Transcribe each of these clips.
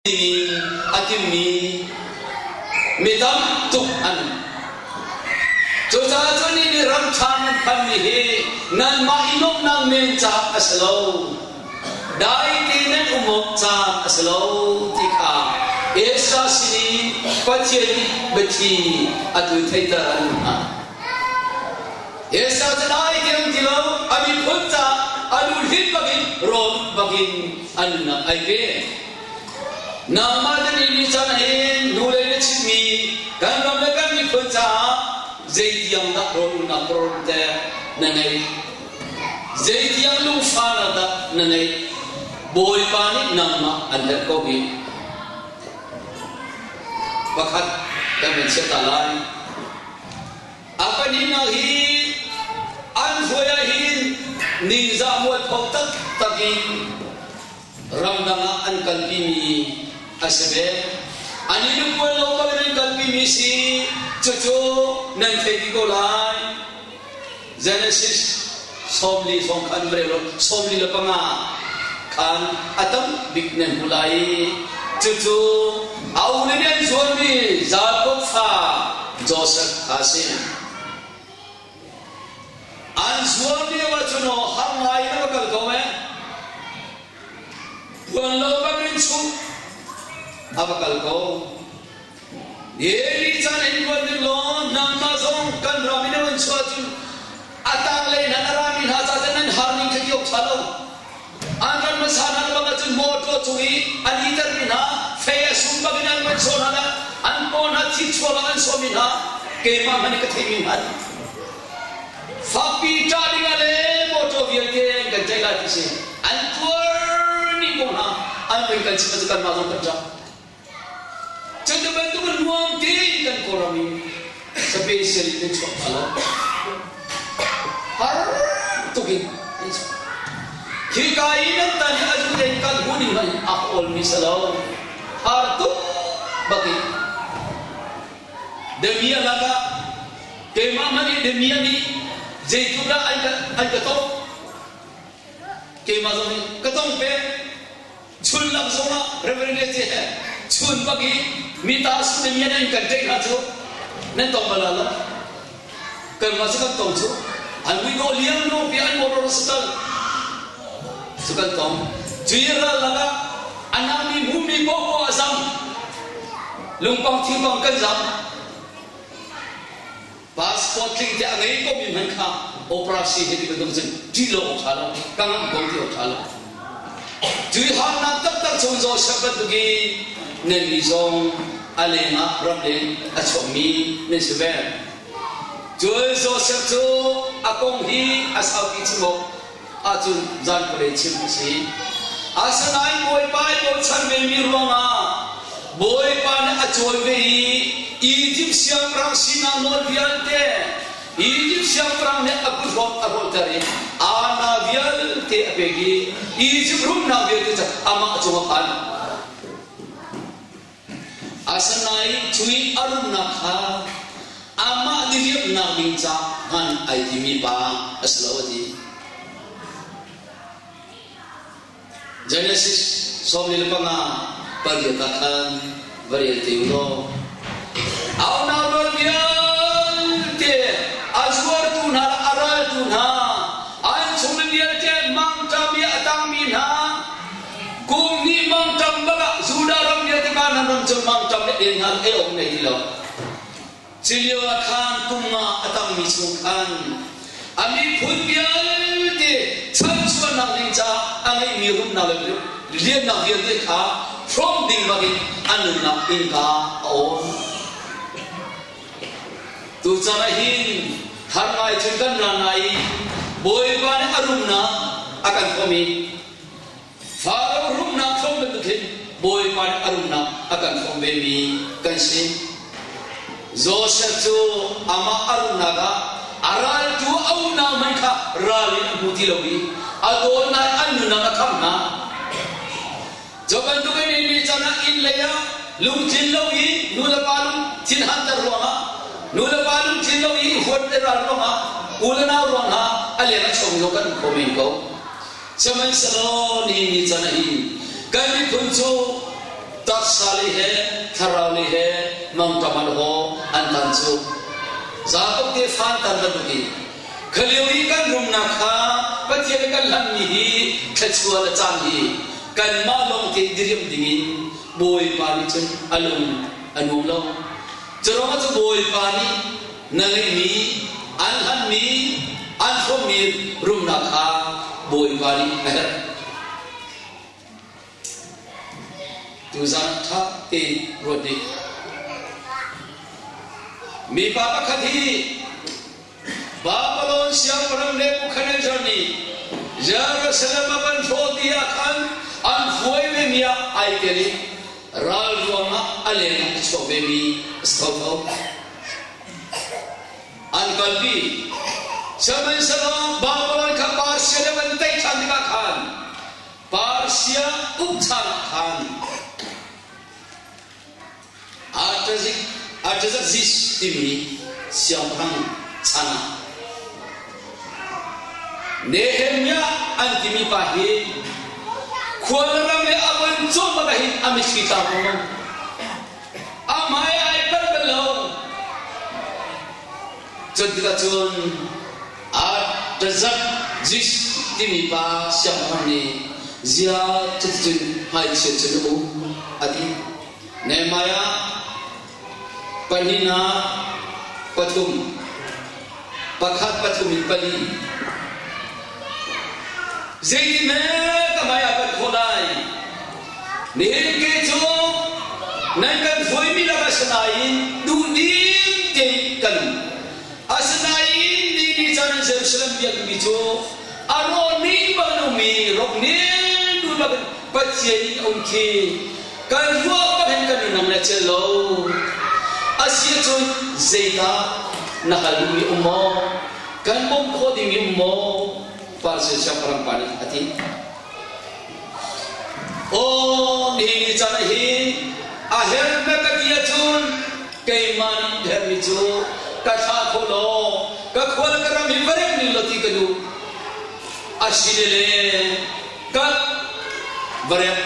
atim ni medam tuk an josa joni ni ram chan kan ni he nan ma inok nang men cha aslo dai tinen umok cha aslo tika esa sini pacheri beti atu thaita an esa dai kem dilo ami phutta alu hit bagin ron bagin an ai ke nama dan ini canahin dulu ini cimi kan mereka ni kerja zaid yang nak roll teh nangai zaid yang lupa nada nangai boy panik nama anda kogi bakat kami setalai apa ni nahi anfoyahin nizamuat otak takin ramdanga an kalbini asbe ani lu ko lo ka ren kalbi misi chocho nan thegi ko lai genesis somli song kan brelo somli la panga kan atam bignen bulai chocho au ne ne somli jacob fa joseph hasin an somli wa chono ham lai na ka ko me wan lo ba rin chu abakal ko yeli chan in ko dilo namazong kan ramine wan swatu atang le na rami na sa nan harning ke yok chalo angan masana ba chun moto chui alitar bina fe sum ba bina man sona na an ko na chi chola an somina ke ma man ke thimi han fapi ta dingale moto vial ke gajai ti se an tur ni ko na an pe kan chi kan ma zong kerja jadi bentuk nuang tinggi kan korami spesial itu soal har tu gini jika ini tadi aja dengan kuning kan akol misalau har tu bagi demi alaga kemana ni demi ni jika ada top kemana ni ketong pe chulak sama referensi है chun bagi mita asli ni kan dek ajo nentok balala kan masih kan tongju alwi go liang no pian motor sekal tong jira laga anami bumi boko asam lumpang timbang kan zam passport ting dia ngai ko mi man kha operasi hedi ko dong dilo thala kang go ti thala jui han na tak chonjo sabat gi nên đi xong anh ngã rập đến ở chỗ mi nên sẽ về rồi rồi sẽ cho công hi sao kỹ chim một chun gian của đến chim gì sao này bồi bai bồi chân về mi ruộng bồi pan trôi về Egypt siang perang Sina nol vialte Egypt siang perang ne aku hot tadi ana vialte apegi Egypt rum na vialte ama cuma pan asanai chui arum nakha ama diliap na binca han aitimi pa aslawati Genesis somnil panga pagyatakan variety uno au na robiante azwar tunha aral tunha an sumliate mangtami atamina kumi mangtam baga sudaram dia tekanan ram cemang tam dengan eong nei dilo silio khan kuma atam mismukan ami phunbial de chanchwa na lincha angai mirum na le lien na vial de kha from ding bagi anu na inga on tu chanahin harnai chungan ranai boy ban arumna akan komi Faro rumna from betukin boy pan arumna akan from baby kansin Joseph tu ama arumna ga aral tu auna manka rali buti logi adona anuna kamna joban tu ini chana in leya lung chin logi nula palum chin hantar ruanga nula palum chin logi hote ruanga ulana ruanga alena chong kan komen ko Zaman salon ini canahi kami puncu taksali he tharali he mang taman ho antan chu zatok te fan tan batuki khaliwi kan rumna kha pathian kan lammi hi khachua la cham hi kan ma long te dirim dingin boy pani chun alum anum lo choroma chu boy pani nali mi anhan mi anfo mi rumna kha boy pani tu zan tha te rodi mi papa khathi Babylon siang orang le bukan jani Jerusalem akan fodia kan an foi me mia ai keri ral ruanga alena chobe mi stofo an kalbi saman salam Babylon ka parsia bantai chandika khan parsia upchan khan artazik zis timi siang orang sana Nehemia antimi pahi kuala me aban cuma kahi amis kita pun amai ai berbelau jadi cun terzat jis timi pa siapa ni zia cecun hai cecunu adi Nehemia panina patum pakhat patum pali Zaidi me kamaya per kholai nih ke jo nankan foi mi laga sanain du dim te kan asnain ni jalan Jerusalem biak mi jo aro ni banu mi rok ni du lag patien onki kan ro kan kan nam na chelo asia chon zeida nahalui ummo kan bom khodi mi ummo Parsi siapa orang panik hati. Oh, ini cara ini. Akhir mereka dia cun keiman dari itu kata kolo, kakual kerana mibarek ni loti kedu. Asyidele, kat barek.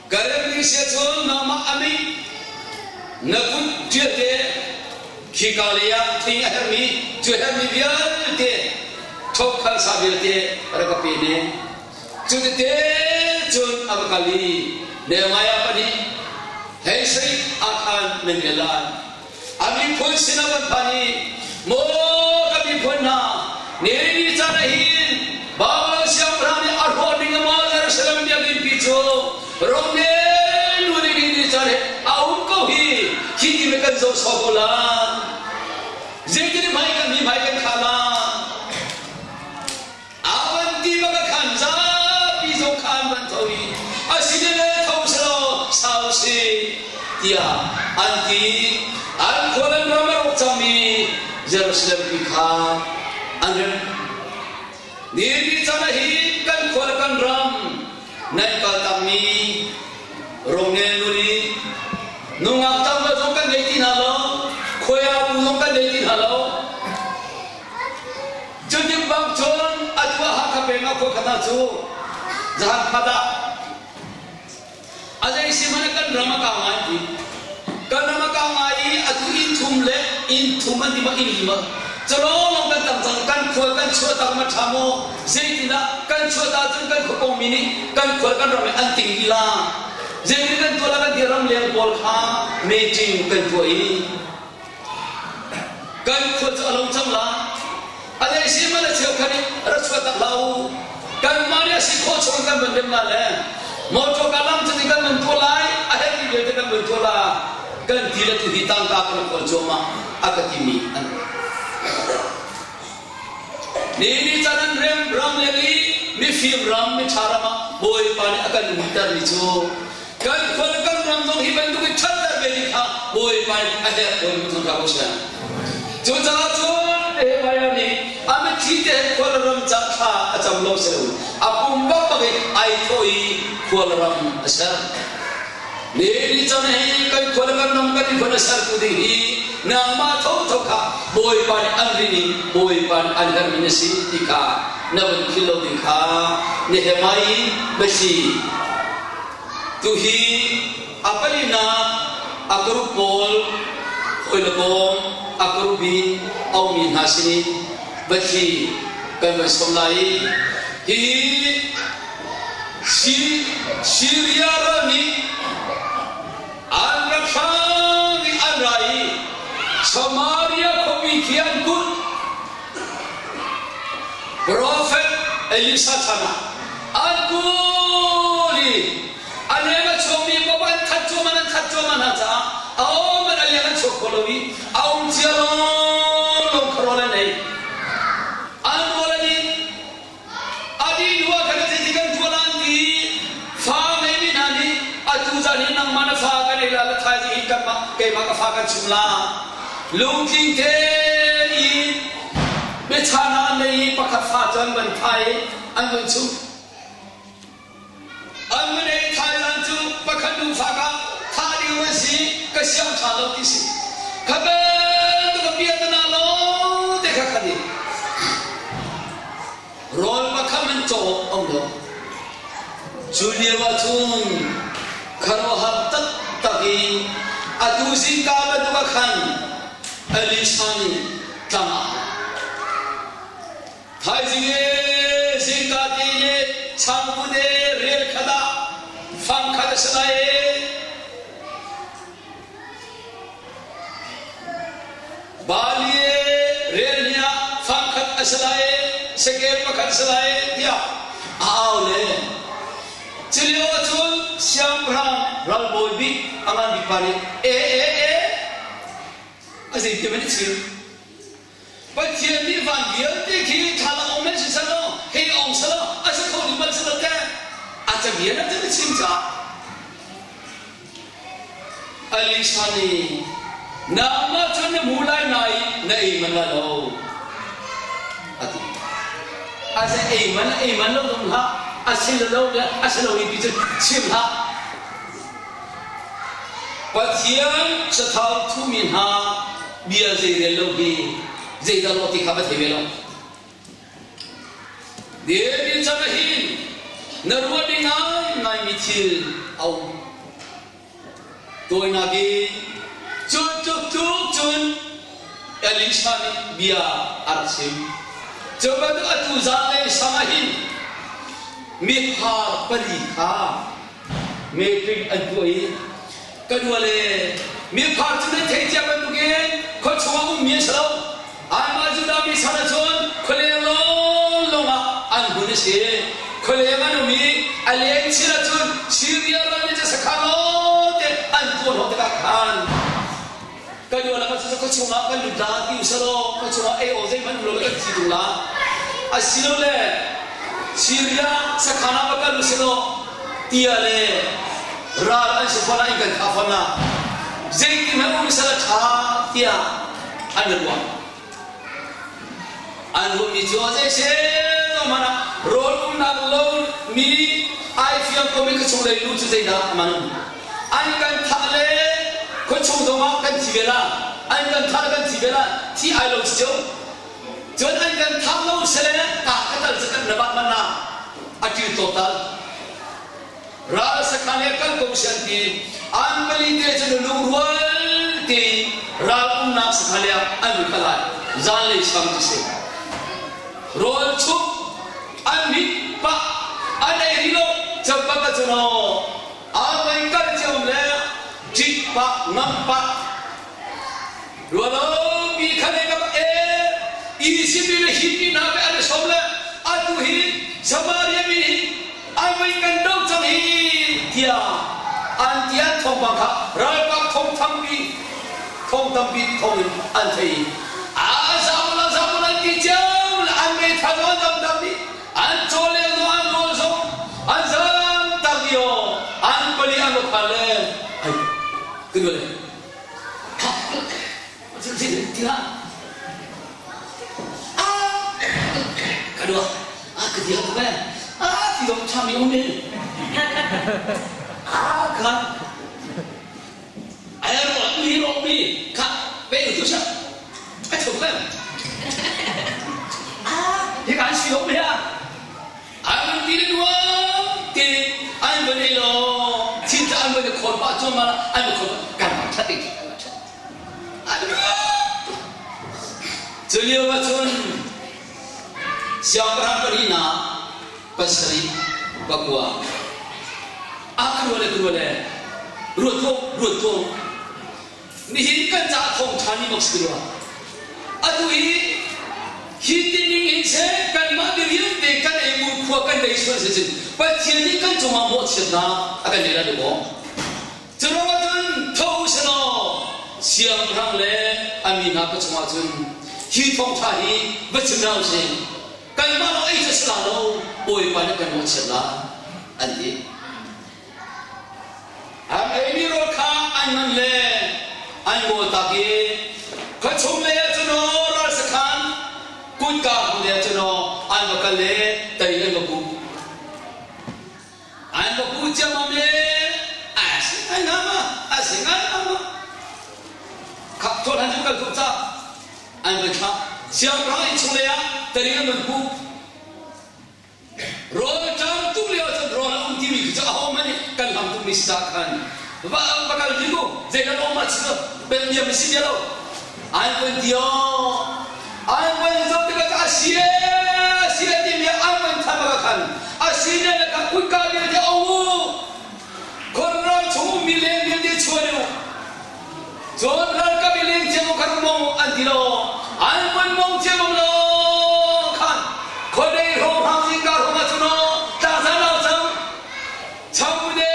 Garek ni siapa nama ami. Nakut dia te kikalia tinggal kami, jual mi biar te. Thokal sabirte rakapine chudte chun abakali Nehemia pani heisai akan mengelan ami phul sinaban pani mo kabi phulna neri chanahin baba siam rani arhoding ma Jerusalem dia bin picho romne nuri ni chare au ko hi khiti me kan zo sobola jekini bhai kan ni bhai kan khala Dia anti alkoholan ramai ucami Jerusalem pikha anda ni bicara hidkan kualkan ram naik kami rongen nuri nungak tambah zongkan daitin halo koya zongkan daitin halo jadi bang John adwa hakapenga ko kata tu jahat pada ada isi mana kan drama kawai, kan drama kawai atu intuman di mana ini mah, celong kan tentang kan kuat kan cuat tak macam Zaidina kan cuat tak kan kopong mini kan kuat kan drama anting gila, Zaidina kan tulah kan dia ram liang bol ham meeting kan tuai ini, kan kuat along camlah, ada isi mana cakap ni rasuat tak lau, kan mana si kocong kan benda mana. Motor kalam jadikan mentolai, akhirnya dia jadikan mentola, kan tidak tu hitam kapal korjoma akademi. Ini jalan rem ram lagi, ni film ram ni cara mah boy pani akan mutar nicu. Kan kalau kan ram dong hiban tu kita cakap berikha boy pani ada boy mutar kabusan. Jujur bayani, ame tidak kalau ram cakap macam lo seru. Aku mbak pakai iPhone kuala ram asal. Neri jangan kai kuala kan nam kan di mana asal kudi nama tahu ka boy pan andrini boy pan andar minasi tika naban kilo dikha Nehemia besi tuhi apalina akrupol oilagom akrubin aumin hasini bati kanwasomlai hi Syria rani al-Rafani al-Rai Samaria komikian kun Prophet Elisa Tana Al-Guli Alema chomi baban khachoman aja Aum alena chokolowi Aum tialon lokrola nei Al-Guli Adi dua kali jadikan tualan di Fa maybe nani Atuzani nang mana fa kan ilala thaji ikan mak Kay maka fa kan jumla Lungking te Bechana nei pakat fa jan ban thai Angun chu Angun ei Thailand chu pakat du fa ka Thadi wasi kasyam chalo tisi Kaben tu kapiatana lo Dekha khadi Rol pakat menco Ongdo Julia wajun Karo habtat tagi Adusin kala dua khan Alisani Tama Thai zinge Zingati ne Chambude Rel khada Fang khada sanaye Baliye Rel niya Fang khada sanaye Seker pakat sanaye Dia Aawle Cilio chun siam rang ral boy bi aman bi pare asai te mani chil but here ni van dia te ki thala omen salo he ong salo asa ko ni mal salo te acha dia na te chim cha ali sani nama chun mulai nai nei manalo ati asa man lo dum ha Asilo itu cimha. Patian setau tu minha biar zai logi zai dah loti kabat hebelo. Dia cakahin narwa dengan mitil au. Toi nagi cun Elisha biar arsim. Coba tu atu zalai samahin. Mihar perikha Meping adui Kedua le Mihar cina teja bentukin Kau cuma ummian salau Amal juda misal jon Kole longa Anbuni sih Kole manumi Alien cina jon Syria rani jasa kalote Antuan hotka kan Kedua le kau cuma kan ludati usalo Kau cuma ozai manulu tidula Asilo le Syria sekarang bakal lusino tiada ral ansufana ikan kafana jadi memang misalnya dia ada dua anu mijuaze se mana rol nak lol mi ai fiam komi kecunglah lucu jadi mana ankan thale kecung kan tibela ankan thale kan tibela ti ai lol sejauh Jangan angan thamlau selena tak katal sekat nabat mana adil total. Rasa kaliakan komisianti anbali dia jadi lurual di ral unak sekalian anbali kalai zalai sampai se. Roal cup anbik pak ada hilo cepat jono apa ingkar jam le jik pak nampak. Walau bikane kap Isi bila hiti nabe ada somla atu hit Samaria bi ai kandong chang hi dia antia thong bangkha rai pak thong tambi thong anthei zamula ti jam an me thalo dam dambi an chole no an rol so an zam tagyo an pali an khale ai kidole sini dia Kedua, kedia tu kan, tidak macam ini. Kan, ayah robi, kak, betul tu siapa? Tu kan, dia kan siapa ya? Ayah tidak dua, ayah beri lo, tu malah anu kau kan tadi aduh jadi macam siapa orang berina pasri bagua aku boleh ruto ni kan tak thong thani maksudnya aduh ini hitining inse kan ma diriu de kan emu khuakan dai suan sejin paciani kan cuma mo chena akan nera debo terowatan thau seno siang rang le amina ka cuma jun hi thong thani bachna se kan ma lo ai sela lo oi pa kan mo chena andi am ai ro kha an le an mo ta ke ka chum le chno ra sakhan kun ka le chno an ba ka le tai le bu an ba bu chama me asingan ka to han ju ka tu ta an ba tha siam ra i chung le ya tai le bu ro cham tu le cha ro la um ti mi cha ho mani kan ham tu mi sta khan ba bakal digo zai la ma chi ben mi si mi lo an ben dio an ben zo de ka asie di mi an ben tha ba khan asie ne ka ku ka le de o kon ra chu mi le mi de chore mo zon ra ka mi le che mo kar mo an di lo an ben mo che mo lo khan ko de ho ha si ka ho ma chu no ta sa lo chang chang de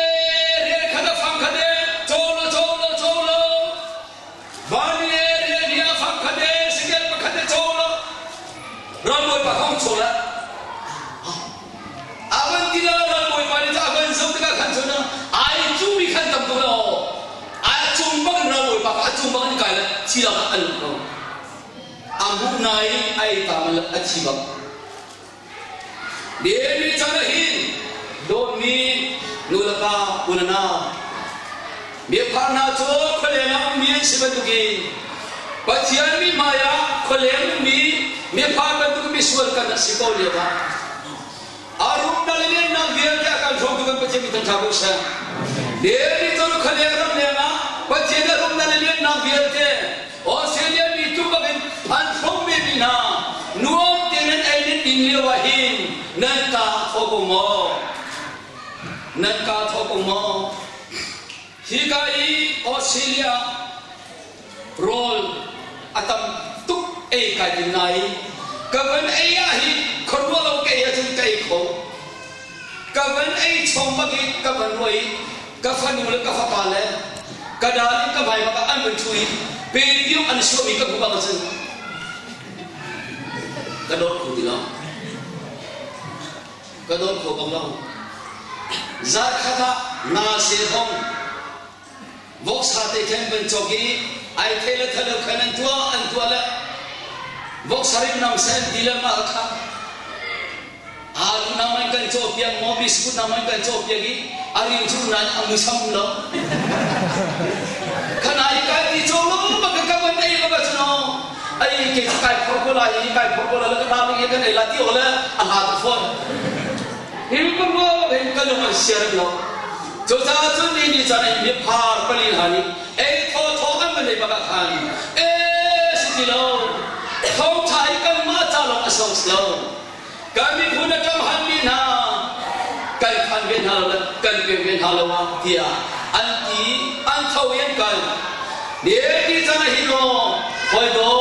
Cuma ni kala siapa alur ambu naik air tamal acibak dia ni cara hin doni nulaka punana dia karena tu kolena umbi sebentuki bacian mi maya kolena umbi me parbantu biswal kana sikau dia ba arum dalile na dia akan jodokan pecah mitan thabusa dia ni tu kolena lena paceda rum dalile na vierte Australia mi tu bagin an from me bina nuam tenen ainin dinle wahin nanka thokumo hikai Australia role atam tuk ka dinai kavan hi khorwalo ke ya jun kai kho kavan chom bagi kavan wai kafan mul kafapale kadali ka bhai maka an chui perium an shomi ka buka masan kador ko bangla zar khata na se hom vox hate ken ben choki ai thele thalo khanan tua an tuala vox harim nam sen dilama kha alu namai kan chopia mobis ku namai kan chopia gi ari chunan amusam lo kanai kai ti cholo baka kaban ai baka chuno ai ke kai phokola la kana mi kan ai lati ola aha to phone hin ko mo ben kalo ma share lo jo sa chun ni sa ni mi phar pali hani ai tho am ne baka khan si lo thong thai kan ma cha lo asong slow kami pun akan hamina kan ben halo kan ben halo wa dia anti antau yang kan dia di sana hino hoi do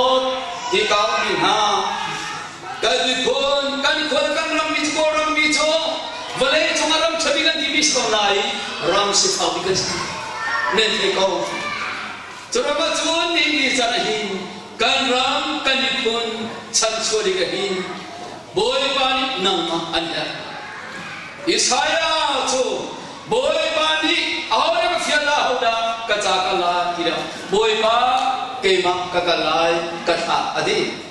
di kau ni ha kan ram mi cho vale chumaram chabigan di bis ko nai ram se fabikan nen te kau churama chun ni sana hin kan ram kan pun chan chori ga hin boy pani nama anda Isaya tu boy pani awak fiala hoda kacakala kira boy pa kemak kakalai katha adi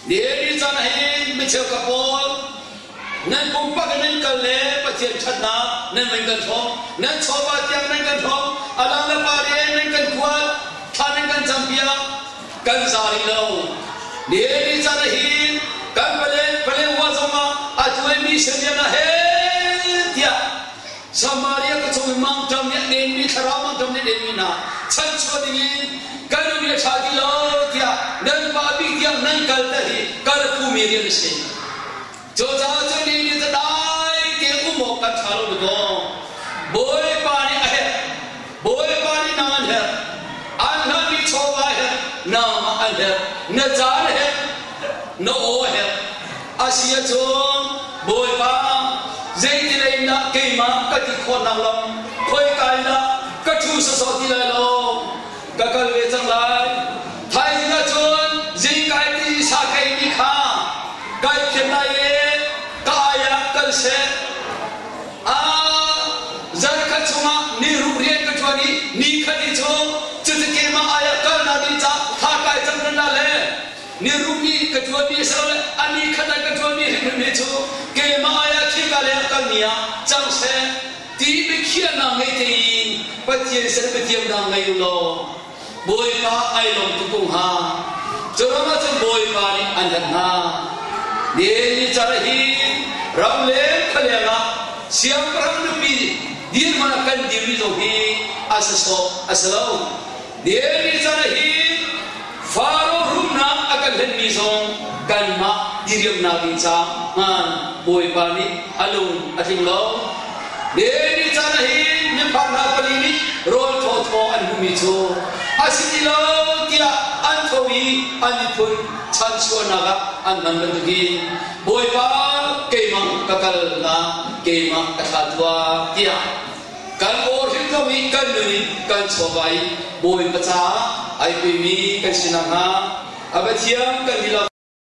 dia di sana hin mencel kapol nan pumpa nan kalle pacien chadna nan mengan thong nan choba tiang nan kan thong alang la pare nan kan kuat thanan kan champia kan sari lo dia di sana hin kan pale wazoma atwe mi senyana he dia Samaria ko chong mang tam ya nen มีทรามันตรงนี้เดมินาฉันชวนดิ้งกันรู้มีชาติโลกยานั่นป้าพี่ยังนั่นกัลต์ที่กัลปูมีเรื่องสิ่งโจจ้าจนี่นี่จะได้เกี่ยวกับหมกกัดชาลูกก็บอยปานีเอ๋บอยปานีนานเอ๋อันนั้นมีโชว์ไว้เอ๋น้ำอันเอ๋นจานเอ๋นโอเอ๋อาเซียจงบอยปาเจติเลน่ะเกี่ยมากัดที่คนนั่งลงคอยกันละกัดชูสสติเลยลงกัดกัลเวจังไรไทยนะจงเจกันที่สักแค่นี้ข้ากัดเขียนได้กายกัลเสจักรจุมานี่รูปเรียนกันชวนี้นี่ขดิจงจุดเกมาอายกัลนาดิจ้าท่ากายจังนั่นแหละนี่รูปนี้กันชวนี้สระอันนี้ขณะกันชวนี้เห็นไหมจูเกมาอายขี้กาเลกันเนี่ยจังเสตีไปเขียนนางไงตีปัจเจกเสด็จไปเทียมนางไงอยู่โลบอยป้าไอลงตุกุงฮาจรมาจงบอยป้านี่อันนั้นฮาเดี๋ยวนี้จะระหีเราเล่นเขาเรียกว่าเสียงพระนุปีดีมันกันดีวิโรหีอาศัยอาศัยเดี๋ยวนี้จะระหีฟาโรห์รุ่มน้ำอาการเห็นมิซงกันมาดีเรียบนาบินจางมันบอยป้านี่อารมณ์อธิมโลเดี๋ยวนี้จะระหีมีพันนาปลีนี่โรลโทโทอันหุมิโตอาศิติโลที่อันทวีอันญี่ปุ่นชันชวนนักอันนั้นเป็นตุกีบอยป้าเกี่ยมังกักลนาเกี่ยมังกัตตัวที่กันโอริกมีกันนุยกันชวายบอยป้าไอพีมีกันชินังฮาอาเบทียมกันดีลา